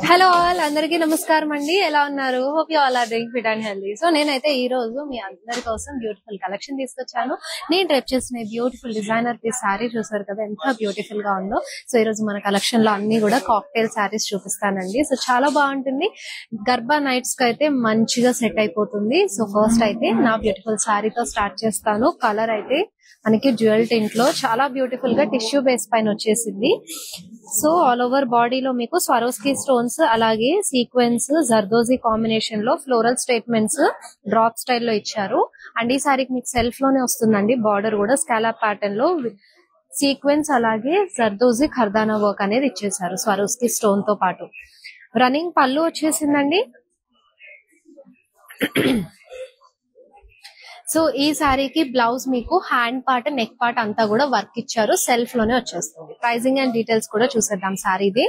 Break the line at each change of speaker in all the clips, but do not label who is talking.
Hello all, అందరికీ నమస్కారం అండి. ఎలా ఉన్నారు? Hope you all are doing fit and healthy. So నేనైతే ఈ రోజు మీ అందరి కోసం బ్యూటిఫుల్ కలెక్షన్ తీసుకొచ్చాను. నేను డ్రెప్ చేసిన బ్యూటిఫుల్ డిజైనర్ పీస్ శారీ చూసారు కదా, ఎంత బ్యూటిఫుల్ గా ఉందో. సో ఈ రోజు మన కలెక్షన్ లో అన్ని కూడా కాక్టైల్ శారీస్ చూపిస్తానండి. సో చాలా బాగుంటుంది. గర్భా నైట్స్ కి అయితే మంచిగా సెట్ అయిపోతుంది. సో ఫస్ట్ అయితే నా బ్యూటిఫుల్ శారీతో స్టార్ట్ చేస్తాను. కలర్ అయితే మనకి డ్యూయల్ టింట్ లో చాలా బ్యూటిఫుల్ గా టిష్యూ బేస్ పైన వచ్చేసింది. సో ఆల్ ఓవర్ బాడీలో మీకు స్వరోస్కీ స్టోన్స్, అలాగే సీక్వెన్స్, జర్దోజీ కాంబినేషన్ లో ఫ్లోరల్ స్టేట్మెంట్స్ డ్రాప్ స్టైల్లో ఇచ్చారు. అండ్ ఈ సారీకి మీకు సెల్ఫ్ లోనే వస్తుందండి. బార్డర్ కూడా స్కాలప్ ప్యాటర్న్ లో సీక్వెన్స్ అలాగే జర్దోజీ ఖర్దానా వర్క్ అనేది ఇచ్చేసారు స్వరోస్కీ స్టోన్ తో పాటు. రన్నింగ్ పళ్ళు వచ్చేసిందండి. సో ఈ శారీకి బ్లౌజ్ మీకు హ్యాండ్ పార్ట్, నెక్ పార్ట్ అంతా కూడా వర్క్ ఇచ్చారు. సెల్ఫ్ లోనే వచ్చేస్తుంది. ప్రైజింగ్ అండ్ డీటెయిల్స్ కూడా చూసేద్దాం. శారీది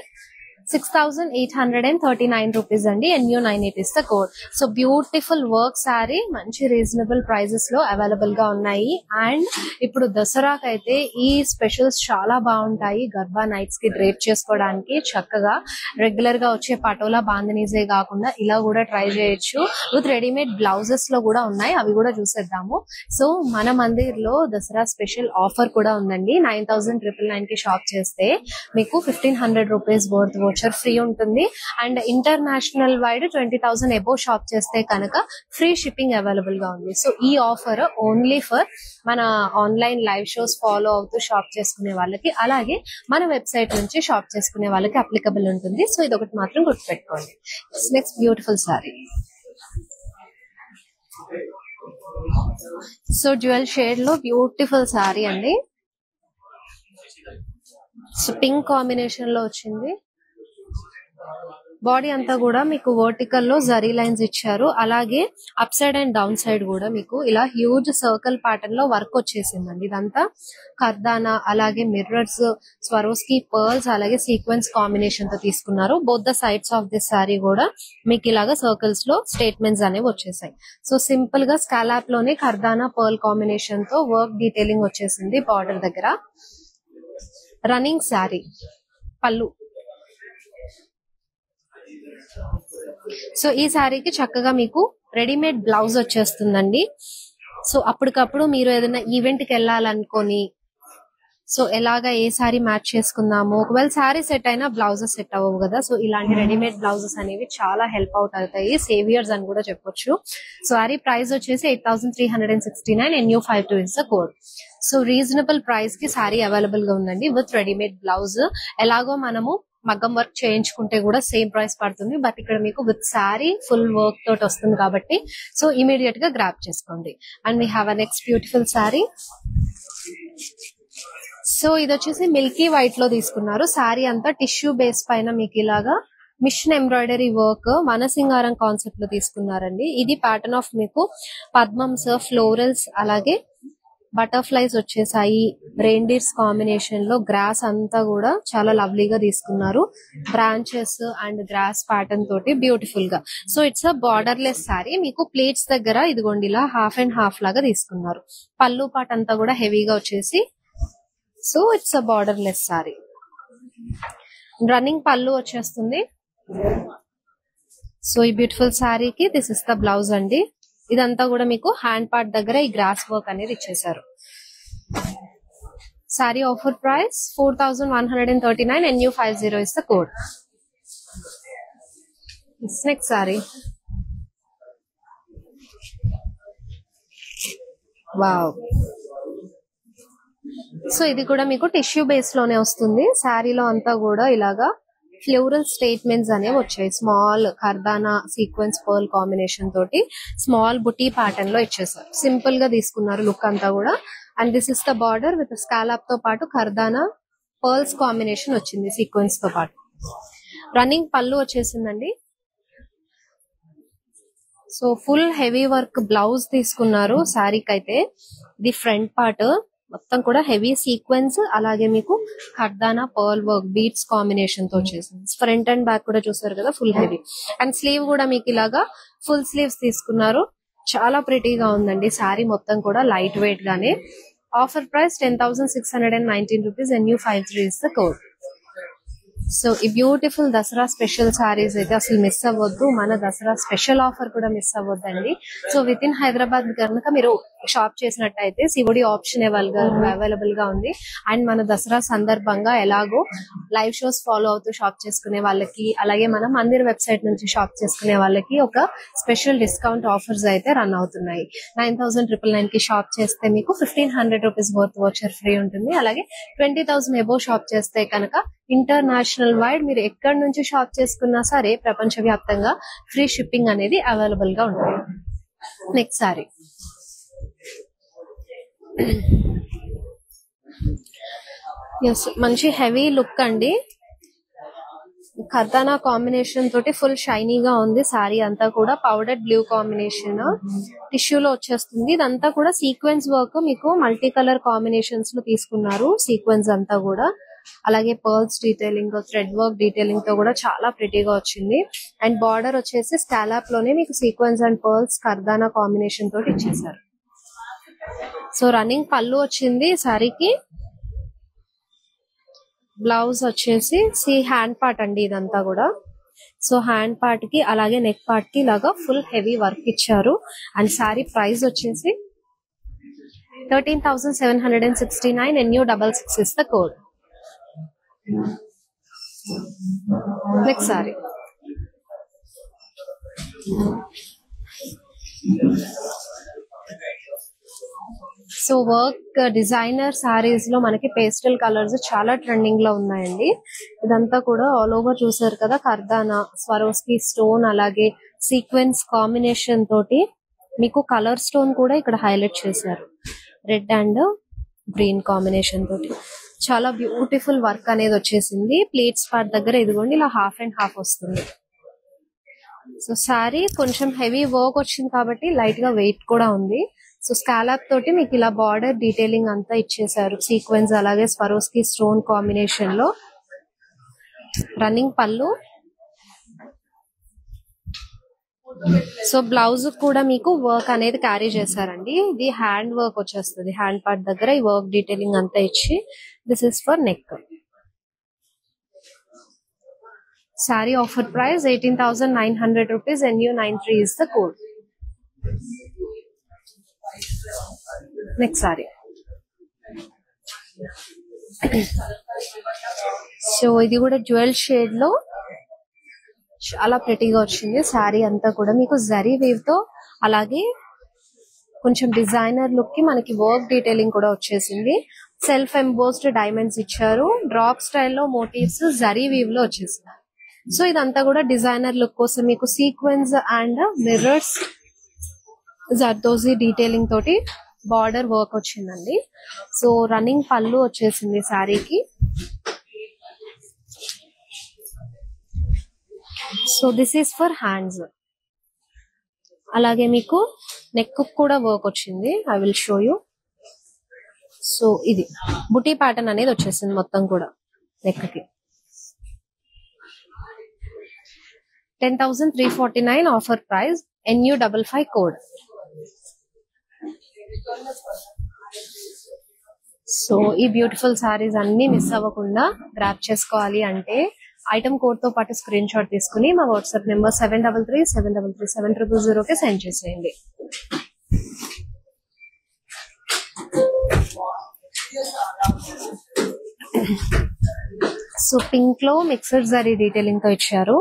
6,839 రూపీస్ అండి. NU98 is the code. So beautiful work sari, మంచి రీజనబుల్ ప్రైజెస్ లో అవైలబుల్ గా ఉన్నాయి. అండ్ ఇప్పుడు దసరాకి అయితే ఈ స్పెషల్స్ చాలా బాగుంటాయి. గర్భా నైట్స్ కి డ్రేప్ చేసుకోవడానికి చక్కగా రెగ్యులర్ గా వచ్చే పటోలా బాందనీసే కాకుండా ఇలా కూడా ట్రై చేయొచ్చు. విత్ రెడీమేడ్ బ్లౌజెస్ లో కూడా ఉన్నాయి, అవి కూడా చూసేద్దాము. సో మన మందిర్ లో దసరా స్పెషల్ ఆఫర్ కూడా ఉందండి. 9,999 కి షాప్ చేస్తే మీకు 1,500 రూపీస్ వర్త్ ఫ్రీ ఉంటుంది. And international wide 20,000 above shop చేస్తే కనుక ఫ్రీ షిప్పింగ్ అవైలబుల్ గా ఉంది. సో ఈ ఆఫర్ ఓన్లీ ఫర్ మన ఆన్లైన్ లైవ్ షోస్ ఫాలో అవుతూ షాప్ చేసుకునే వాళ్ళకి, అలాగే మన వెబ్సైట్ నుంచి షాప్ చేసుకునే వాళ్ళకి అప్లికబుల్ ఉంటుంది. సో ఇది ఒకటి మాత్రం గుర్తుపెట్టుకోండి. Next beautiful sorry. So dual shade లో బ్యూటిఫుల్ సారీ అండి. సో పింక్ కాంబినేషన్ లో వచ్చింది. బాడీ అంతా కూడా మీకు వర్టికల్ లో జరీ లైన్స్ ఇచ్చారు. అలాగే up side and down side కూడా మీకు ఇలా హ్యూజ్ సర్కిల్ ప్యాటర్న్ లో వర్క్ వచ్చేసిందండి. ఇదంతా కర్దానా, అలాగే మిర్రర్స్, స్వరోస్కీ పర్ల్స్, అలాగే సీక్వెన్స్ కాంబినేషన్ తో తీసుకున్నారు. Both the sides of this sorry కూడా మీకు ఇలాగా సర్కిల్స్ లో స్టేట్మెంట్స్ అనేవి వచ్చేసాయి. సో సింపుల్ గా స్కాలాప్ లోనే కర్దానా పర్ల్ కాంబినేషన్ తో వర్క్ డీటెయిలింగ్ వచ్చేసింది బార్డర్ దగ్గర. రన్నింగ్ శారీ, పళ్ళు. సో ఈ శారీకి చక్కగా మీకు రెడీమేడ్ బ్లౌజ్ వచ్చేస్తుందండి. సో అప్పటికప్పుడు మీరు ఏదైనా ఈవెంట్ కి వెళ్ళాలనుకొని, సో ఎలాగా ఏ శారీ మ్యాచ్ చేసుకుందాము, ఒకవేళ శారీ సెట్ అయినా బ్లౌజెస్ సెట్ అవ్వవు కదా. సో ఇలాంటి రెడీమేడ్ బ్లౌజెస్ అనేవి చాలా హెల్ప్ అవుట్ అవుతాయి. సేవియర్స్ అని కూడా చెప్పొచ్చు. సో శారీ ప్రైస్ వచ్చేసి 8,369, NU52 is the code. So reasonable price కి శారీ అవైలబుల్ గా ఉందండి విత్ రెడీమేడ్ బ్లౌజ్. ఎలాగో మనము మగ్గం వర్క్ చేయించుకుంటే కూడా సేమ్ ప్రైస్ పడుతుంది, బట్ ఇక్కడ మీకు విత్ శారీ ఫుల్ వర్క్ తోటి వస్తుంది కాబట్టి సో ఇమీడియట్ గా గ్రాప్ చేసుకోండి. And we have a next beautiful sari. So ఇది వచ్చేసి మిల్కీ వైట్ లో తీసుకున్నారు. శారీ అంతా టిష్యూ బేస్ పైన మీకు ఇలాగా మిషన్ ఎంబ్రాయిడరీ వర్క్ వనసింగారం కాన్సెప్ట్ లో తీసుకున్నారండి. ఇది ప్యాటర్న్ ఆఫ్ మీకు పద్మమ్స్, ఫ్లోరల్స్, అలాగే బటర్ఫ్లైస్ వచ్చేసాయి. రెయిన్డీర్స్ కాంబినేషన్ లో గ్రాస్ అంతా కూడా చాలా లవ్లీగా తీసుకున్నారు. బ్రాంచెస్ అండ్ గ్రాస్ ప్యాటర్న్ తోటి బ్యూటిఫుల్ గా. So it's a border less sari. మీకు ప్లేట్స్ దగ్గర ఇదిగోండి ఇలా హాఫ్ అండ్ హాఫ్ లాగా తీసుకున్నారు. పళ్ళు పాట్ అంతా కూడా హెవీగా వచ్చేసి, so it's a border less sari. Running పళ్ళు వచ్చేస్తుంది. సో ఈ బ్యూటిఫుల్ శారీకి దిస్ ఇస్ ద బ్లౌజ్ అండి. ఇదంతా కూడా మీకు హ్యాండ్ పార్ట్ దగ్గర ఈ గ్రాస్ వర్క్ అనేది ఇచ్చేసారు. Sari offer price 4,139, NU50 is the code. Next sari. Wow. So ఇది కూడా మీకు టిష్యూ బేస్ లోనే వస్తుంది. శారీలో అంతా కూడా ఇలాగా ఫ్లోరల్ స్టేట్మెంట్స్ అనేవి వచ్చాయి. స్మాల్ కర్దానా సీక్వెన్స్ పర్ల్ కాంబినేషన్ తోటి స్మాల్ బుటీ ప్యాటర్న్ లో ఇచ్చేసారు. సింపుల్ గా తీసుకున్నారు లుక్ అంతా కూడా. And this is the border with scallop తో పాటు కర్దానా పర్ల్స్ కాంబినేషన్ వచ్చింది సీక్వెన్స్ తో పాటు. రన్నింగ్ పళ్ళు వచ్చేసిందండి. So full heavy work blouse తీసుకున్నారు శారీకి అయితే. ఇది ఫ్రంట్ పార్ట్ మొత్తం కూడా హెవీ సీక్వెన్స్, అలాగే మీకు కర్దానా పర్ల్ వర్క్ బీట్స్ కాంబినేషన్ తో వచ్చేసింది. ఫ్రంట్ అండ్ బ్యాక్ కూడా చూసారు కదా ఫుల్ హెవీ. అండ్ స్లీవ్ కూడా మీకు ఇలాగా ఫుల్ స్లీవ్స్ తీసుకున్నారు. చాలా ప్రిటీగా ఉందండి శారీ మొత్తం కూడా లైట్ వెయిట్ గానే. Offer price 10,619 rupees. NU53 is the code. So ఈ బ్యూటిఫుల్ దసరా స్పెషల్ సారీస్ అయితే అసలు మిస్ అవ్వద్దు. మన దసరా స్పెషల్ ఆఫర్ కూడా మిస్ అవ్వద్దండి. సో విత్ ఇన్ హైదరాబాద్ కనుక మీరు షాప్ చేసినట్టయితే సిఓడి ఆప్షన్ అవైలబుల్ గా ఉంది. అండ్ మన దసరా సందర్భంగా ఎలాగో లైవ్ షోస్ ఫాలో అవుతూ షాప్ చేసుకునే వాళ్ళకి, అలాగే మన మందిర్ వెబ్సైట్ నుంచి షాప్ చేసుకునే వాళ్ళకి ఒక స్పెషల్ డిస్కౌంట్ ఆఫర్స్ అయితే రన్ అవుతున్నాయి. 9,999 కి షాప్ చేస్తే మీకు 1,500 రూపీస్ వర్త్ వోచర్ ఫ్రీ ఉంటుంది. అలాగే 20,000 ఎబో షాప్ చేస్తే కనుక ఇంటర్నేషనల్ వైడ్ మీరు ఎక్కడి నుంచి షాప్ చేసుకున్నా సరే ప్రపంచవ్యాప్తంగా ఫ్రీ షిప్పింగ్ అనేది అవైలబుల్ గా ఉంటుంది. నెక్స్ట్ సారీ మంచి హెవీ లుక్ అండి. కర్దానా కాంబినేషన్ తోటి ఫుల్ షైనీగా ఉంది. సారీ అంతా కూడా పౌడర్ బ్లూ కాంబినేషన్ టిష్యూలో వచ్చేస్తుంది. ఇదంతా కూడా సీక్వెన్స్ వర్క్ మీకు మల్టీ కలర్ కాంబినేషన్స్ లో తీసుకున్నారు. సీక్వెన్స్ అంతా కూడా అలాగే pearls detailing, thread work detailing తో కూడా చాలా ప్రిటీగా వచ్చింది. అండ్ బార్డర్ వచ్చేసి స్కాలప్ లోనే మీకు సీక్వెన్స్ అండ్ పర్ల్స్ కర్దానా కాంబినేషన్ తోటి ఇచ్చేసారు. సో రన్నింగ్ పళ్ళు వచ్చింది సారీకి. బ్లౌజ్ వచ్చేసి హ్యాండ్ పార్ట్ అండి ఇదంతా కూడా. సో హ్యాండ్ పార్ట్ కి అలాగే నెక్ పార్ట్ కి ఇలాగా ఫుల్ హెవీ వర్క్ ఇచ్చారు. అండ్ సారీ ప్రైస్ వచ్చేసి 13,769. NU66 is the code. Next saree so work designer saris లో మనకి పేస్టల్ కలర్స్ చాలా ట్రెండింగ్ లో ఉన్నాయండి. ఇదంతా కూడా ఆల్ ఓవర్ చూసారు కదా, కర్దానా, స్వరోస్కి స్టోన్ అలాగే సీక్వెన్స్ కాంబినేషన్ తోటి మీకు కలర్ స్టోన్ కూడా ఇక్కడ హైలైట్ చేశారు. రెడ్ అండ్ గ్రీన్ కాంబినేషన్ తోటి చాలా బ్యూటిఫుల్ వర్క్ అనేది వచ్చేసింది. ప్లేట్స్ పార్ట్ దగ్గర ఇదిగోండి ఇలా హాఫ్ అండ్ హాఫ్ వస్తుంది. సో సారీ కొంచెం హెవీ వర్క్ వచ్చింది కాబట్టి లైట్ గా వెయిట్ కూడా ఉంది. సో స్కాలప్ తోటి మీకు ఇలా బార్డర్ డీటెయిలింగ్ అంతా ఇచ్చేసారు. సీక్వెన్స్ అలాగే స్వరోస్కి స్టోన్ కాంబినేషన్ లో రన్నింగ్ పళ్ళు. సో బ్లౌజ్ కూడా మీకు వర్క్ అనేది క్యారీ చేశారండి. ఇది హ్యాండ్ వర్క్ వచ్చేస్తుంది. హ్యాండ్ పార్ట్ దగ్గర ఈ వర్క్ డీటెయిలింగ్ అంతా ఇచ్చి this is for neck. Sorry offer price 18,900 rupees. NU93 is the code. Next saree so ఇది కూడా జ్యువెల్ షేడ్ లో చాలా ప్రెటీగా వచ్చింది. శారీ అంతా కూడా మీకు జరీ వీవ్ తో అలాగే కొంచెం డిజైనర్ లుక్ కి మనకి వర్క్ డీటెయిలింగ్ కూడా వచ్చేసింది. సెల్ఫ్ ఎంబోస్డ్ డైమండ్స్ ఇచ్చారు. డ్రాప్ స్టైల్లో మోటివ్స్ జరీ వీవ్ లో వచ్చేసింది. సో ఇదంతా కూడా డిజైనర్ లుక్ కోసం మీకు sequence and mirrors zardozi detailing తోటి బార్డర్ వర్క్ వచ్చిందండి. సో రన్నింగ్ పళ్ళు వచ్చేసింది శారీకి. So this is for hands. అలాగే మీకు నెక్ కూడా వర్క్ వచ్చింది. I will show you. So ఇది బుటీ ప్యాటర్న్ అనేది వచ్చేసింది మొత్తం కూడా నెక్ కి. 10,349 offer price. NU55 code. So ఈ బ్యూటిఫుల్ సారీస్ అన్ని మిస్ అవ్వకుండా గ్రాప్ చేసుకోవాలి అంటే ఐటమ్ కోడ్ తో పాటు స్క్రీన్ షాట్ తీసుకుని మా వాట్సాప్ నెంబర్ 7337337000 కి సెండ్ చేసేయండి. సో పింక్ లో మిక్సర్ జరీ డీటెయిలింగ్ తో ఇచ్చారు.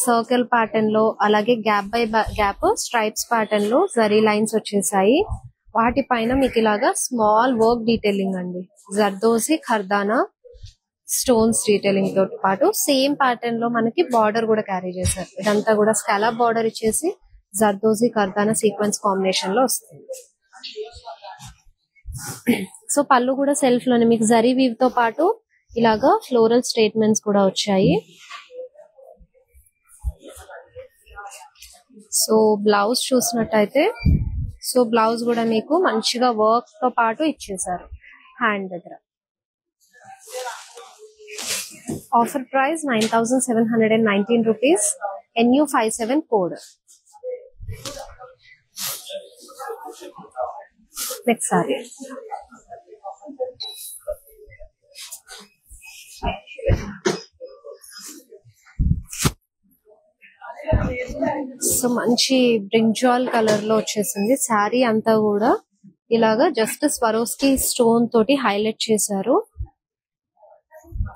సర్కిల్ ప్యాటర్న్ లో అలాగే gap by gap stripes pattern లో జరీ లైన్స్ వచ్చేసాయి. వాటి పైన మీకు ఇలాగా స్మాల్ వర్క్ డీటెయిలింగ్ అండి. జర్దోజీ కర్దానా స్టోన్స్ డీటెయిలింగ్ తో పాటు సేమ్ ప్యాటర్న్ లో మనకి బార్డర్ కూడా క్యారీ చేశారు. ఇదంతా కూడా స్కాలప్ బార్డర్ ఇచ్చేసి జర్దోజీ కర్దానా సీక్వెన్స్ కాంబినేషన్ లో వస్తుంది. సో పళ్ళు కూడా సెల్ఫ్ లోనే మీకు జరీ వీవ్ తో పాటు ఇలాగా ఫ్లోరల్ స్టేట్మెంట్స్ కూడా వచ్చాయి. సో బ్లౌజ్ చూసినట్టయితే సో బ్లౌజ్ కూడా మీకు మంచిగా వర్క్ తో పాటు ఇచ్చేసారు హ్యాండ్ దగ్గర. Offer price 9,719 rupees. NU57 code. Next saree. So మంచి బ్రింజాల్ కలర్ లో వచ్చేసింది. శారీ అంతా కూడా ఇలాగా జస్ట్ స్వరోస్కి స్టోన్ తోటి హైలైట్ చేశారు.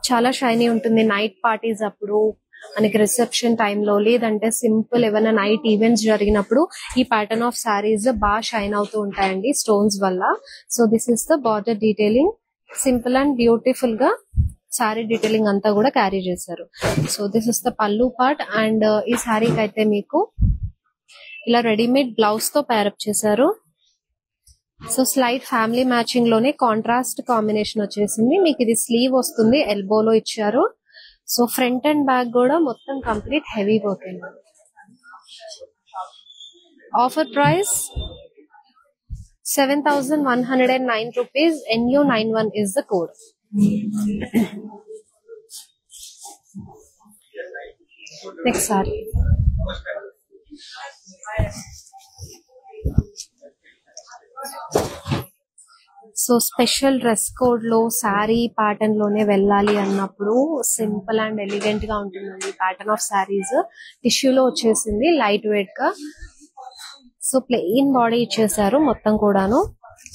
చాలా షైనీ ఉంటుంది నైట్ పార్టీస్ అప్పుడు, మనకి రిసెప్షన్ టైంలో, లేదంటే సింపుల్ ఏమైనా నైట్ ఈవెంట్స్ జరిగినప్పుడు ఈ ప్యాటర్న్ ఆఫ్ శారీస్ బాగా షైన్ అవుతూ ఉంటాయండి స్టోన్స్ వల్ల. So this is the border detailing. Simple and beautiful గా శారీ డీటెయిలింగ్ అంతా కూడా క్యారీ చేశారు. సో దిస్ ఇస్ ద పల్లు పార్ట్. అండ్ ఈ శారీకి అయితే మీకు ఇలా రెడీమేడ్ బ్లౌజ్ తో పేరప్ చేశారు. సో స్లైట్ ఫ్యామిలీ మ్యాచింగ్ లోనే కాంట్రాస్ట్ కాంబినేషన్ వచ్చేసింది. మీకు ఇది స్లీవ్ వస్తుంది, ఎల్బోలో ఇచ్చారు. సో ఫ్రంట్ అండ్ బ్యాక్ కూడా మొత్తం కంప్లీట్ హెవీ వర్క్ అండి. Offer price 7,109 rupees. NU91 is the code. Next saree. So special dress code లో శారీ ప్యాటర్న్ లోనే వెళ్ళాలి అన్నప్పుడు సింపుల్ అండ్ ఎలిగెంట్ గా ఉంటుందండి ప్యాటర్న్ ఆఫ్ శారీస్. టిష్యూలో వచ్చేసింది లైట్ వెయిట్ గా. సో ప్లెయిన్ బాడీ ఇచ్చేసారు మొత్తం కూడాను.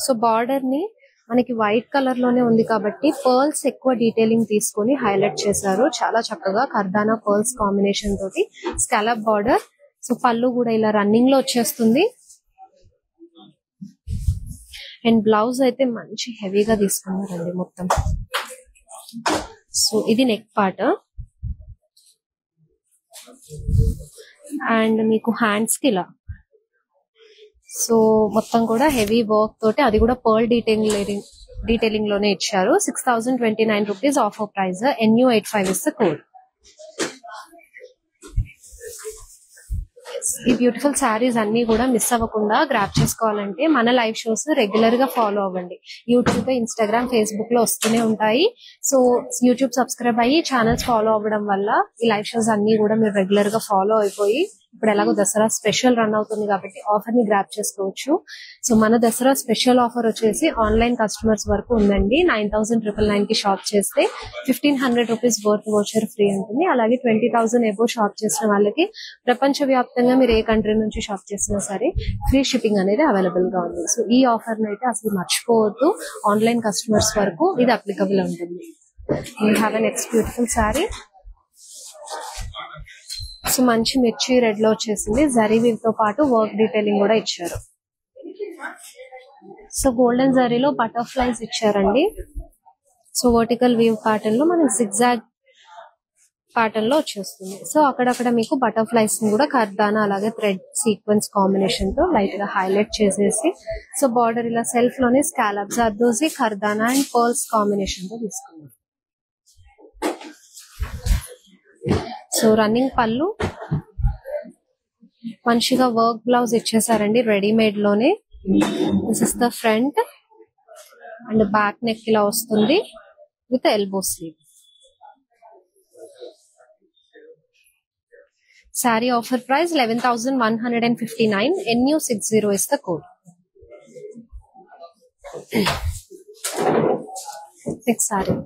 సో బార్డర్ ని మనకి వైట్ కలర్ లోనే ఉంది కాబట్టి పర్ల్స్ ఎక్కువ డీటెయిలింగ్ తీసుకొని హైలైట్ చేశారు చాలా చక్కగా. కర్దానా పర్ల్స్ కాంబినేషన్ తోటి స్కాలప్ బార్డర్. సో పళ్ళు కూడా ఇలా రన్నింగ్ లో వచ్చేస్తుంది. అండ్ బ్లౌజ్ అయితే మంచి హెవీగా తీసుకున్నారండి మొత్తం. సో ఇది నెక్ పార్ట్. అండ్ మీకు హ్యాండ్స్ కి ఇలా సో మొత్తం కూడా హెవీ వర్క్ తోటి, అది కూడా పర్ల్ డీటెయిలింగ్ లోనే ఇచ్చారు. 6,029 rupees offer price. NU85 is the code. ఈ బ్యూటిఫుల్ శారీస్ అన్ని కూడా మిస్ అవ్వకుండా గ్రాప్ చేసుకోవాలంటే మన లైవ్ షోస్ రెగ్యులర్ గా ఫాలో అవ్వండి. యూట్యూబ్, ఇన్స్టాగ్రామ్, ఫేస్బుక్ లో వస్తూనే ఉంటాయి. సో యూట్యూబ్ సబ్స్క్రైబ్ అయ్యి ఛానల్స్ ఫాలో అవ్వడం వల్ల ఈ లైవ్ షోస్ అన్ని కూడా మీరు రెగ్యులర్ గా ఫాలో అయిపోయి, ఇప్పుడు ఎలాగో దసరా స్పెషల్ రన్ అవుతుంది కాబట్టి ఆఫర్ ని గ్రాప్ చేసుకోవచ్చు. సో మన దసరా స్పెషల్ ఆఫర్ వచ్చేసి ఆన్లైన్ కస్టమర్స్ వరకు ఉందండి. 9,999 కి షాప్ చేస్తే 1,500 rupees వర్త్ వోచర్ ఫ్రీ ఉంటుంది. అలాగే 20,000 ఎబో షాప్ చేసిన వాళ్ళకి ప్రపంచ వ్యాప్తంగా మీరు ఏ కంట్రీ నుంచి షాప్ చేసినా సరే ఫ్రీ షిప్పింగ్ అనేది అవైలబుల్ గా ఉంది. సో ఈ ఆఫర్ అయితే అసలు మర్చిపోవద్దు. ఆన్లైన్ కస్టమర్స్ వరకు ఇది అప్లికబుల్ ఉంటుంది. You have a next beautiful sari. So మంచి మిర్చి రెడ్ లో వచ్చేసింది. జరీ వీవ్ తో పాటు వర్క్ డీటెయిలింగ్ కూడా ఇచ్చారు. సో గోల్డెన్ జరీలో బటర్ఫ్లైస్ ఇచ్చారండి. సో వర్టికల్ వీవ్ ప్యాటర్న్ లో మనకి జిగ్జాగ్ ప్యాటర్న్ లో వచ్చేస్తుంది. సో అక్కడక్కడ మీకు బటర్ఫ్లైస్ ని కూడా కర్దానా అలాగే థ్రెడ్ సీక్వెన్స్ కాంబినేషన్ తో లైట్ గా హైలైట్ చేసేసి, సో బార్డర్ ఇలా సెల్ఫ్ లోనే స్కాలప్ జర్దోజీ, కర్దానా అండ్ పర్ల్స్ కాంబినేషన్ తో తీసుకున్నారు. సో రన్నింగ్ పళ్ళు, మంచిగా వర్క్ బ్లౌజ్ ఇచ్చేసారండి రెడీమేడ్ లోనే. This is the front and back neck ఇలా వస్తుంది with elbow sleeve. Saree offer price 11,159. NU60 is the code. Next saree.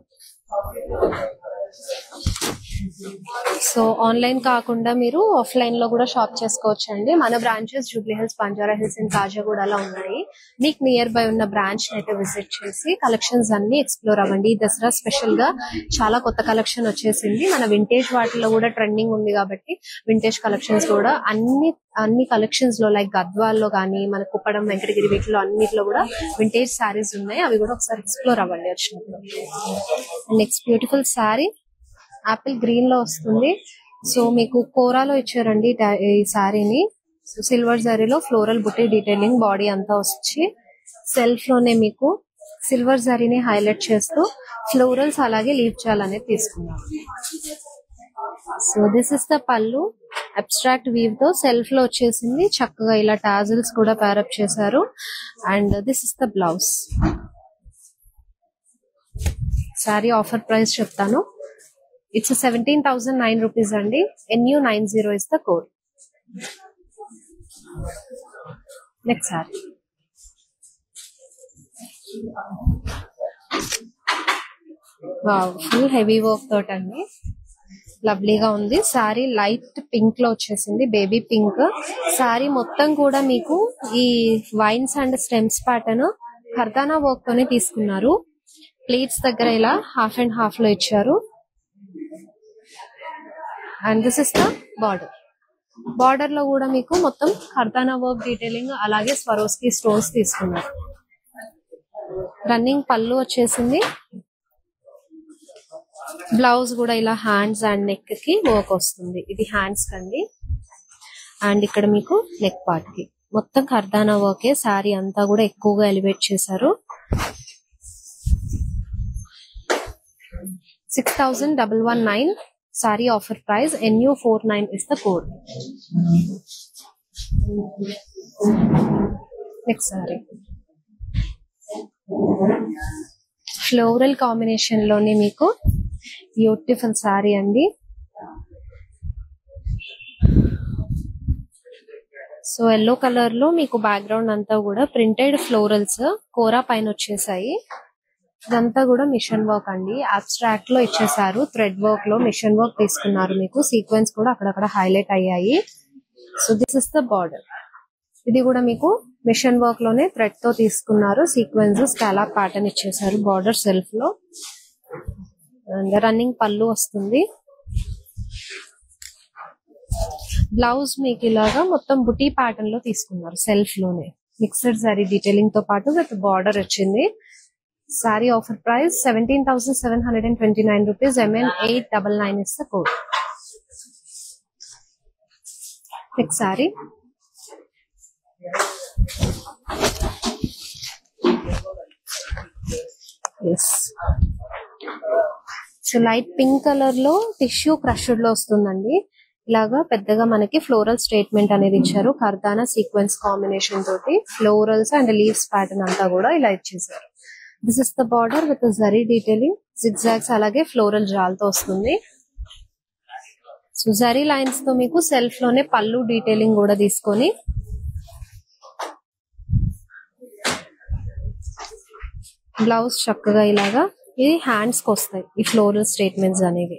So online కాకుండా మీరు ఆఫ్లైన్ లో కూడా షాప్ చేసుకోవచ్చు అండి. మన branches Jubilee hills, Banjara hills and కాజాగూడలో ఉన్నాయి. మీకు నియర్ బై ఉన్న బ్రాంచ్ అయితే విజిట్ చేసి కలెక్షన్స్ అన్ని ఎక్స్ప్లోర్ అవ్వండి. ఈ దసరా స్పెషల్ గా చాలా కొత్త కలెక్షన్ వచ్చేసింది. మన వింటేజ్ వాటిలో కూడా ట్రెండింగ్ ఉంది కాబట్టి వింటేజ్ కలెక్షన్స్ కూడా అన్ని కలెక్షన్స్ లో లైక్ గద్వాల్లో కానీ, మన కుప్పడం, వెంకటగిరి వీటిలో అన్నిట్లో కూడా వింటేజ్ శారీస్ ఉన్నాయి. అవి కూడా ఒకసారి ఎక్స్ప్లోర్ అవ్వండి వచ్చినప్పుడు. Next beautiful sari apple green లో వస్తుంది. సో మీకు కోరాలో ఇచ్చారండి ఈ శారీని. సిల్వర్ జరీలో ఫ్లోరల్ బుటీ డీటెయిలింగ్ బాడీ అంతా వచ్చి సెల్ఫ్ లోనే మీకు సిల్వర్ జరీని హైలైట్ చేస్తూ ఫ్లోరల్స్ అలాగే లీవ్ చేయాలనేది తీసుకున్నాం. సో దిస్ ఇస్ ద పళ్ళు. అబ్స్ట్రాక్ట్ వీవ్ తో సెల్ఫ్ లో వచ్చేసింది. చక్కగా ఇలా టాజిల్స్ కూడా పేరప్ చేశారు. And this is the blouse. Sari offer price చెప్తాను. ఇట్స్ 17,009 rupees అండి. NU90 is the code. Next saree. Wow, full heavy work తోటండి, లవ్లీగా ఉంది. సారీ లైట్ పింక్ లో వచ్చేసింది, బేబీ పింక్. సారీ మొత్తం కూడా మీకు ఈ వైన్స్ అండ్ స్టెమ్స్ ప్యాటర్న్ కర్దానా వర్క్ తోనే తీసుకున్నారు. ప్లీట్స్ దగ్గర ఇలా హాఫ్ అండ్ హాఫ్ లో ఇచ్చారు. And this is the border. Border లో కూడా మీకు మొత్తం కర్దానా వర్క్ డీటెయిలింగ్ అలాగే స్వరోస్కి స్టోన్స్ తీసుకున్నారు. రన్నింగ్ పళ్ళు వచ్చేసింది. బ్లౌజ్ కూడా ఇలా హ్యాండ్స్ అండ్ నెక్ కి వర్క్ వస్తుంది. ఇది హ్యాండ్స్ కండి. అండ్ ఇక్కడ మీకు నెక్ పార్ట్ కి మొత్తం కర్దానా వర్కే. సారీ అంతా కూడా ఎక్కువగా ఎలివేట్ చేశారు. 6119 sorry offer price. NU49 is the code. Next sorry floral combination లోనే మీకు బ్యూటిఫుల్ సారీ అండి. సో ఎల్లో కలర్ లో మీకు బ్యాక్గ్రౌండ్ అంతా కూడా ప్రింటెడ్ ఫ్లోరల్స్ కోరా పైన వచ్చేసాయి. ఇదంతా కూడా మిషన్ వర్క్ అండి. అబ్స్ట్రాక్ట్ లో ఇచ్చేసారు. థ్రెడ్ వర్క్ లో మిషన్ వర్క్ తీసుకున్నారు. మీకు సీక్వెన్స్ కూడా అక్కడక్కడ హైలైట్ అయ్యాయి. So this is the border. ఇది కూడా మీకు మిషన్ వర్క్ లోనే థ్రెడ్ తో తీసుకున్నారు. సీక్వెన్స్ స్కాలప్ ప్యాటర్న్ ఇచ్చేసారు బార్డర్ సెల్ఫ్ లో. అండ్ రన్నింగ్ పళ్ళు వస్తుంది. బ్లౌజ్ మీకు ఇలాగా మొత్తం బుటీ ప్యాటర్న్ లో తీసుకున్నారు. సెల్ఫ్ లోనే మిక్స్డ్ సారీ డీటెయిలింగ్ తో పాటు విత్ బార్డర్ వచ్చింది. Sorry offer price 17,729 rupees. MN899 is the code. Next saree so light pink colour లో టిష్యూ క్రష్డ్ లో వస్తుందండి. ఇలాగా పెద్దగా మనకి ఫ్లోరల్ స్టేట్మెంట్ అనేది ఇచ్చారు. కర్దానా సీక్వెన్స్ కాంబినేషన్ తోటి ఫ్లోరల్స్ అండ్ లీవ్స్ ప్యాటర్న్ అంతా కూడా ఇలా ఇచ్చేసారు. This is the border with zari detailing, zigzags అలాగే ఫ్లోరల్ జాల్తో వస్తుంది. సో జరీ లైన్స్ తో మీకు సెల్ఫ్ లోనే పళ్ళు డీటెయిలింగ్ కూడా తీసుకొని బ్లౌజ్ చక్కగా ఇలాగా ఇది హ్యాండ్స్ కి వస్తాయి ఈ ఫ్లోరల్ స్టేట్మెంట్స్ అనేవి.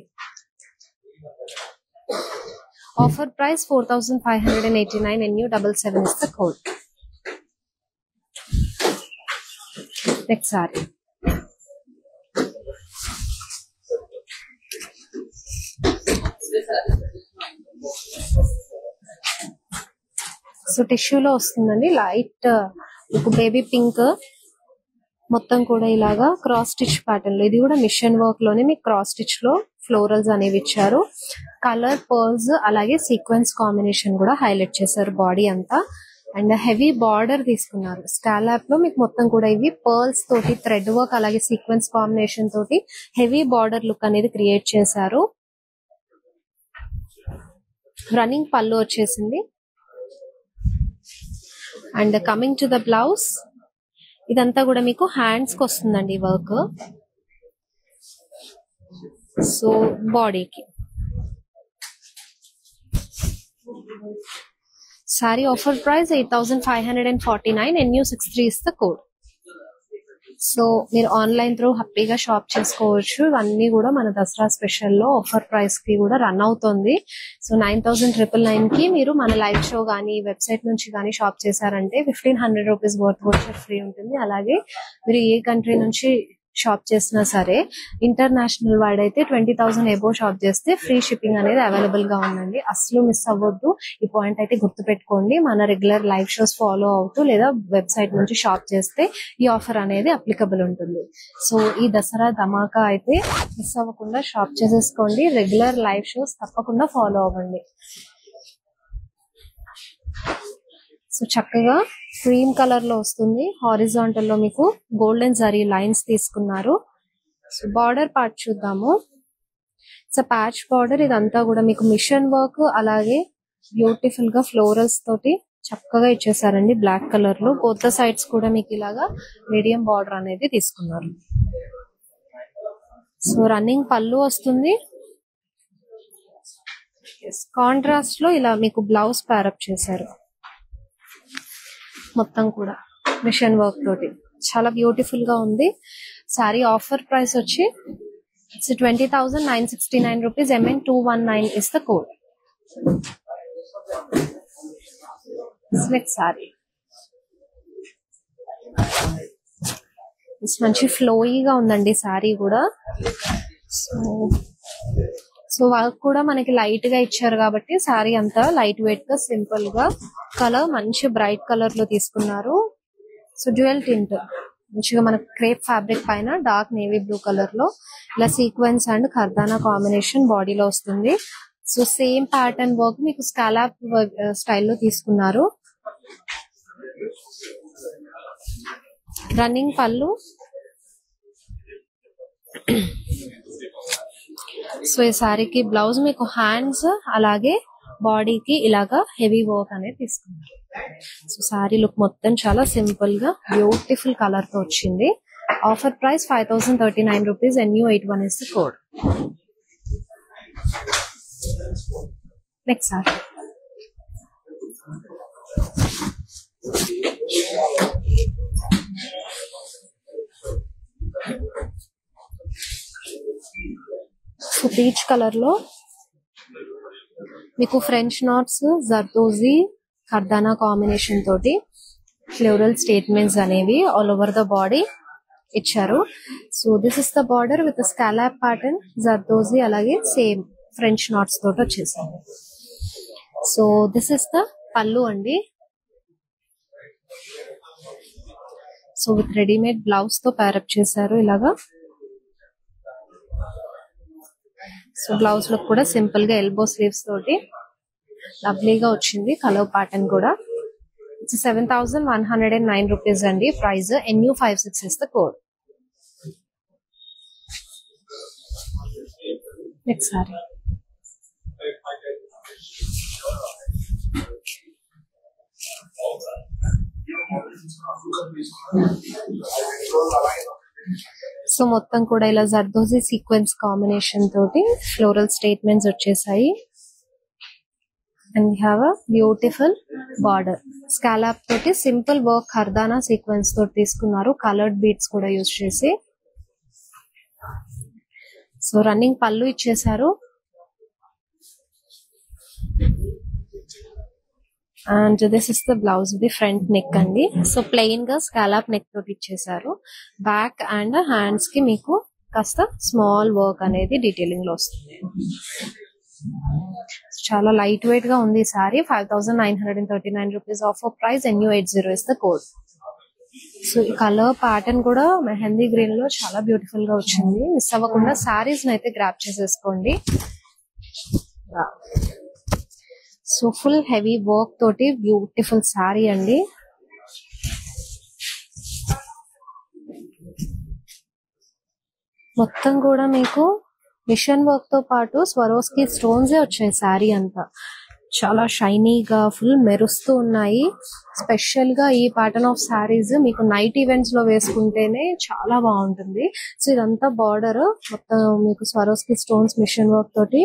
Offer price 4,589. NU77 is the code. Next saree so టిష్యూలో వస్తుందండి. లైట్ బేబీ పింక్ మొత్తం కూడా ఇలాగా క్రాస్ స్టిచ్ ప్యాటర్న్ లో. ఇది కూడా మిషన్ వర్క్ లోనే మీకు క్రాస్ స్టిచ్ లో ఫ్లోరల్స్ అనేవి ఇచ్చారు. కలర్ పర్ల్స్ అలాగే సీక్వెన్స్ కాంబినేషన్ కూడా హైలైట్ చేశారు బాడీ అంతా. అండ్ హెవీ బార్డర్ తీసుకున్నారు. స్కాలప్ లో మీకు మొత్తం కూడా ఇవి పర్ల్స్ తోటి థ్రెడ్ వర్క్ అలాగే సీక్వెన్స్ కాంబినేషన్ తోటి హెవీ బార్డర్ లుక్ అనేది క్రియేట్ చేశారు. రన్నింగ్ పళ్ళు వచ్చేసింది. And coming to the blouse, ఇదంతా కూడా మీకు హ్యాండ్స్ కి వస్తుందండి వర్క్. సో బాడీకి sorry offer price 8,549. NU63 is the code. So మీరు ఆన్లైన్ త్రూ హ్యాపీగా షాప్ చేసుకోవచ్చు. ఇవన్నీ కూడా మన దసరా స్పెషల్ లో ఆఫర్ ప్రైస్ కి కూడా రన్ అవుతుంది. సో 9,999 కి మీరు మన లైవ్ షో గానీ వెబ్సైట్ నుంచి కానీ షాప్ చేశారంటే 1,500 రూపీస్ వర్త్ వోచర్ ఫ్రీ ఉంటుంది. అలాగే మీరు ఏ కంట్రీ నుంచి షాప్ చేసినా సరే ఇంటర్నేషనల్ వైడ్ అయితే 20,000 ఎబో షాప్ చేస్తే ఫ్రీ షిప్పింగ్ అనేది అవైలబుల్ గా ఉందండి. అసలు మిస్ అవ్వద్దు. ఈ పాయింట్ అయితే గుర్తు పెట్టుకోండి. మన రెగ్యులర్ లైవ్ షోస్ ఫాలో అవుతూ లేదా వెబ్సైట్ నుంచి షాప్ చేస్తే ఈ ఆఫర్ అనేది అప్లికబుల్ ఉంటుంది. సో ఈ దసరా ధమాకా అయితే మిస్ అవ్వకుండా షాప్ చేసేసుకోండి. రెగ్యులర్ లైవ్ షోస్ తప్పకుండా ఫాలో అవ్వండి. సో చక్కగా క్రీమ్ కలర్ లో వస్తుంది. హారిజాంటల్ లో మీకు గోల్డెన్ జరీ లైన్స్ తీసుకున్నారు. సో బార్డర్ పార్ట్ చూద్దాము. సో ప్యాచ్ బార్డర్ ఇదంతా కూడా మీకు మిషన్ వర్క్ అలాగే బ్యూటిఫుల్ గా ఫ్లోరల్స్ తోటి చక్కగా ఇచ్చేసారండి. బ్లాక్ కలర్ లో బోత్ సైడ్స్ కూడా మీకు ఇలాగా మీడియం బార్డర్ అనేది తీసుకున్నారు. సో రన్నింగ్ పళ్ళు వస్తుంది. కాంట్రాస్ట్ లో ఇలా మీకు బ్లౌజ్ ప్యారప్ చేశారు. మొత్తం కూడా మిషన్ వర్క్ తోటి చాలా బ్యూటిఫుల్ గా ఉంది సారీ. ఆఫర్ ప్రైస్ వచ్చి 20,969 rupees. MN219 is the code. Next saree. This మంచి ఫ్లోయీగా ఉందండి సారీ కూడా. సో వర్క్ కూడా మనకి లైట్ గా ఇచ్చారు కాబట్టి సారీ అంతా లైట్ వెయిట్ గా సింపుల్ గా, కలర్ మంచి బ్రైట్ కలర్ లో తీసుకున్నారు. సో డ్యూయల్ టింట్ మంచిగా మనకి క్రేప్ ఫ్యాబ్రిక్ పైన డార్క్ నేవీ బ్లూ కలర్ లో ఇలా సీక్వెన్స్ అండ్ కర్దానా కాంబినేషన్ బాడీలో వస్తుంది. సో సేమ్ ప్యాటర్న్ వర్క్ మీకు స్కాలప్ స్టైల్లో తీసుకున్నారు. రన్నింగ్ పళ్ళు. సో ఈ సారీకి బ్లౌజ్ మీకు హ్యాండ్స్ అలాగే బాడీకి ఇలాగా హెవీ వర్క్ అనేది తీసుకున్నారు. సో సారీ లుక్ మొత్తం చాలా సింపుల్ గా బ్యూటిఫుల్ కలర్ తో వచ్చింది. Offer price 5,039 rupees. NU81 is the code. Next saree. So peach colour లో మీకు ఫ్రెంచ్ నాట్స్, జర్దోజీ, కర్దానా కాంబినేషన్ తోటి ఫ్లోరల్ స్టేట్మెంట్స్ అనేవి ఆల్ ఓవర్ ద బాడీ ఇచ్చారు. So this is the border with scallop pattern, zardozi అలాగే same French NATS తోటి వచ్చేసారు. So this is the పళ్ళు అండి. సో విత్ రెడీమేడ్ బ్లౌజ్ తో ప్యారప్ చేశారు ఇలాగా. సో బ్లౌజ్ లుక్ కూడా సింపుల్ గా ఎల్బో స్లీవ్స్ తోటి లవ్లీగా వచ్చింది. కలర్ ప్యాటర్న్ కూడా. ఇట్స్ 7,109 rupees అండి price. NU56 is the code. Next saree. So మొత్తం కూడా ఇలా జర్దోజీ సీక్వెన్స్ కాంబినేషన్ తోటి ఫ్లోరల్ స్టేట్మెంట్స్ వచ్చేసాయి. And we have a beautiful border. Scallop తోటి సింపుల్ వర్క్ కర్దానా సీక్వెన్స్ తోటి తీసుకున్నారు, కలర్డ్ బీడ్స్ కూడా యూజ్ చేసి. సో రన్నింగ్ పళ్ళు ఇచ్చేసారు. And this is the blouse. The front neck అండి. సో ప్లెయిన్ గా స్కాలప్ నెక్ తోటి ఇచ్చేసారు. బ్యాక్ అండ్ హ్యాండ్స్ కి మీకు కాస్త స్మాల్ వర్క్ అనేది డీటెయిలింగ్ లో వస్తుంది. చాలా లైట్ వెయిట్ గా ఉంది sorry. 5,939 rupees. Offer price. NU80 is the code. So ఈ కలర్ ప్యాటర్న్ కూడా మెహందీ గ్రీన్ లో చాలా బ్యూటిఫుల్ గా వచ్చింది. మిస్ అవ్వకుండా సారీస్ అయితే గ్రాప్ చేసేసుకోండి. సో ఫుల్ హెవీ వర్క్ తోటి బ్యూటిఫుల్ సారీ అండి. మొత్తం కూడా మీకు మిషన్ వర్క్ తో పాటు స్వరోస్కి స్టోన్స్ వచ్చాయి. సారీ అంతా చాలా షైనీగా ఫుల్ మెరుస్తూ ఉన్నాయి. స్పెషల్ గా ఈ ప్యాటర్న్ ఆఫ్ సారీస్ మీకు నైట్ ఈవెంట్స్ లో వేసుకుంటేనే చాలా బాగుంటుంది. సో ఇదంతా బార్డర్ మొత్తం మీకు స్వరోస్కి స్టోన్స్ మిషన్ వర్క్ తోటి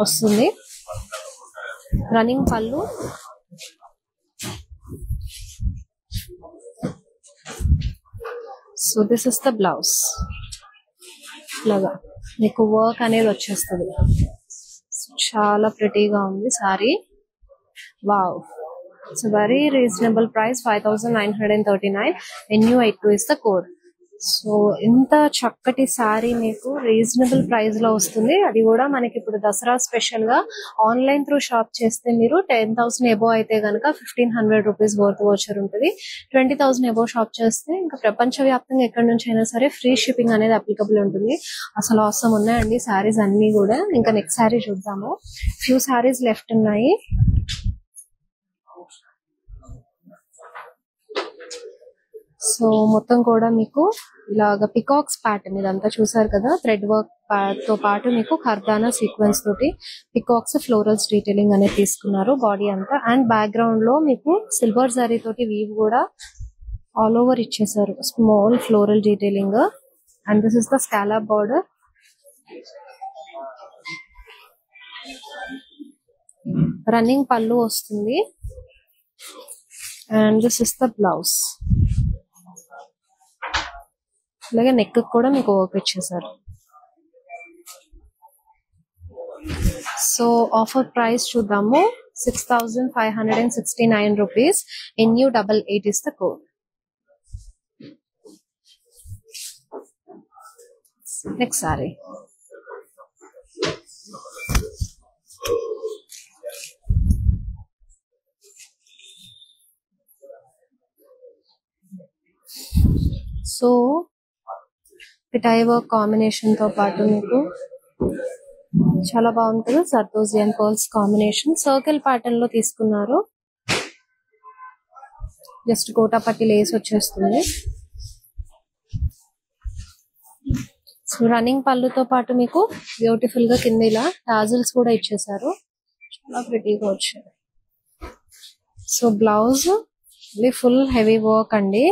వస్తుంది. రన్నింగ్ పళ్ళు. So this is the blouse. ఇలాగా మీకు వర్క్ అనేది వచ్చేస్తుంది. చాలా ప్రిటీగా ఉంది sorry. Wow. It's very reasonable price. 5,939. NU82 is the code. So ఇంత చక్కటి సారీ మీకు రీజనబుల్ ప్రైస్ లో వస్తుంది. అది కూడా మనకి ఇప్పుడు దసరా స్పెషల్ గా ఆన్లైన్ త్రూ షాప్ చేస్తే మీరు 10,000 ఎబో అయితే గనక 1,500 rupees వర్త్ వోచర్ ఉంటుంది. 20,000 ఎబో షాప్ చేస్తే ఇంకా ప్రపంచవ్యాప్తంగా ఎక్కడి నుంచి అయినా సరే ఫ్రీ షిప్పింగ్ అనేది అప్లికబుల్ ఉంటుంది. అసలు అవసరం ఉన్నాయండి సారీస్ అన్ని కూడా. ఇంకా నెక్స్ట్ సారీ చూద్దాము. ఫ్యూ సారీస్ లెఫ్ట్ ఉన్నాయి. సో మొత్తం కూడా మీకు ఇలాగ పికాక్స్ ప్యాటర్న్ ఇదంతా చూసారు కదా. థ్రెడ్ వర్క్ తో పాటు మీకు కర్దానా సీక్వెన్స్ తోటి పికాక్స్ ఫ్లోరల్స్ డీటెయిలింగ్ అనేది తీసుకున్నారు బాడీ అంతా. అండ్ బ్యాక్గ్రౌండ్ లో మీకు సిల్వర్ జరీ తోటి వీవ్ కూడా ఆల్ ఓవర్ ఇచ్చేసారు. Small floral detailing. And this is the scallop border. Running పళ్ళు వస్తుంది. And this is the blouse. అలాగే నెక్ కూడా మీకు వర్క్ ఇచ్చేసారు. సో ఆఫర్ ప్రైస్ చూద్దాము. 6,569 rupees. NU88 is the code. Next saree. So పిటాయి వర్క్ కాంబినేషన్ తో పాటు మీకు చాలా బాగుంటుంది. Zardozi and pearls combination circle pattern లో తీసుకున్నారు. జస్ట్ గోటాపట్టి లేస్ వచ్చేస్తుంది. సో రన్నింగ్ పళ్ళుతో పాటు మీకు బ్యూటిఫుల్ గా కింద ఇలా టాజిల్స్ కూడా ఇచ్చేసారు. చాలా ప్రిటీగా వచ్చాయి. So blouse full heavy work అండి.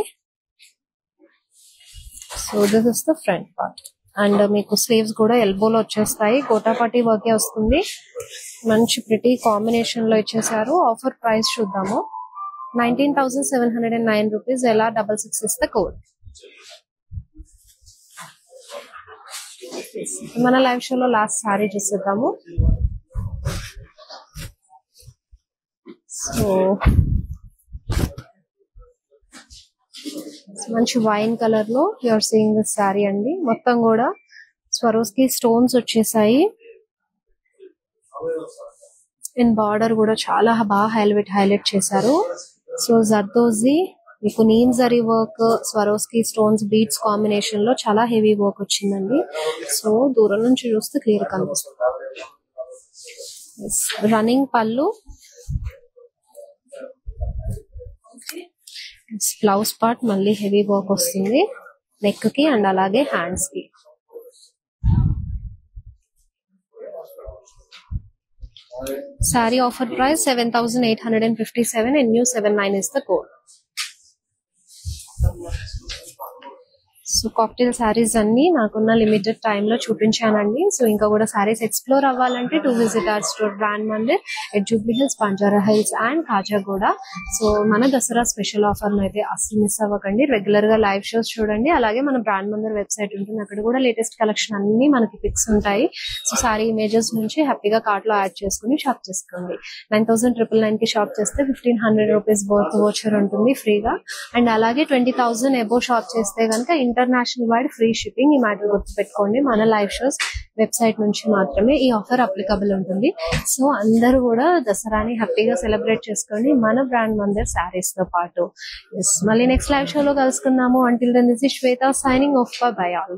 So this is the front part. And మీకు స్లీవ్స్ కూడా ఎల్బోలో వచ్చేస్తాయి. గోటాపట్టి వర్కే వస్తుంది. మంచి ప్రిటీ కాంబినేషన్ లో ఇచ్చేసారు. ఆఫర్ ప్రైస్ చూద్దాము. 19,709 rupees. ఎలా 66 is the code. మన లైవ్ షోలో లాస్ట్ సారీ చూసేద్దాము. సో మంచి వైన్ కలర్ లో యూఆర్ సీయింగ్ దిస్ సారీ అండి. మొత్తం కూడా స్వరోస్కి స్టోన్స్ వచ్చేసాయి. ఇన్ బార్డర్ కూడా చాలా బాగా హైలైట్ చేశారు. సో జర్దోజీ మీకు neem zari work, Swarovski stones, beats combination లో చాలా హెవీ వర్క్ వచ్చిందండి. సో దూరం నుంచి చూస్తే క్లియర్ కనిపిస్తుంది. రన్నింగ్ పళ్ళు, బ్లౌజ్ పార్ట్ మళ్ళీ హెవీ వర్క్ వస్తుంది నెక్ కి అండ్ అలాగే హ్యాండ్స్ కి. Sorry offer price 7,857 and NU79 is the code. So cocktail saris అన్ని నాకున్న లిమిటెడ్ టైమ్ లో చూపించానండి. సో ఇంకా కూడా సారీస్ ఎక్స్ప్లోర్ అవ్వాలంటే to visit our store brand Mandir at Jubilee hills, Banjara hills and Khajaguda. So మన దసరా స్పెషల్ ఆఫర్ అయితే అసలు మిస్ అవ్వకండి. రెగ్యులర్ గా లైవ్ షోస్ చూడండి. అలాగే మన బ్రాండ్ మందిర్ వెబ్సైట్ ఉంటుంది. అక్కడ కూడా లేటెస్ట్ కలెక్షన్ అన్ని మనకి పిక్స్ ఉంటాయి. సో సారీ ఇమేజెస్ నుంచి హ్యాపీగా కార్ట్ లో యాడ్ చేసుకుని షాప్ చేసుకోండి. 9,999 కి షాప్ చేస్తే 1,500 rupees బర్త్ వోచర్ ఉంటుంది ఫ్రీగా. అండ్ అలాగే 20,000 అబోవ్ షాప్ చేస్తే కనుక ఇంటర్నేషనల్ వైడ్ ఫ్రీ షిప్పింగ్. ఈ మ్యాటర్ గుర్తుపెట్టుకోండి. మన లైవ్ షోస్ వెబ్సైట్ నుంచి మాత్రమే ఈ ఆఫర్ అప్లికబుల్ ఉంటుంది. సో అందరూ కూడా దసరాని హ్యాపీగా సెలబ్రేట్ చేసుకోండి మన బ్రాండ్ మందిర్ సారీస్ తో పాటు. మళ్ళీ నెక్స్ట్ లైవ్ షోలో కలుసుకుందాము. Until then this is Shweta signing off. Bye all.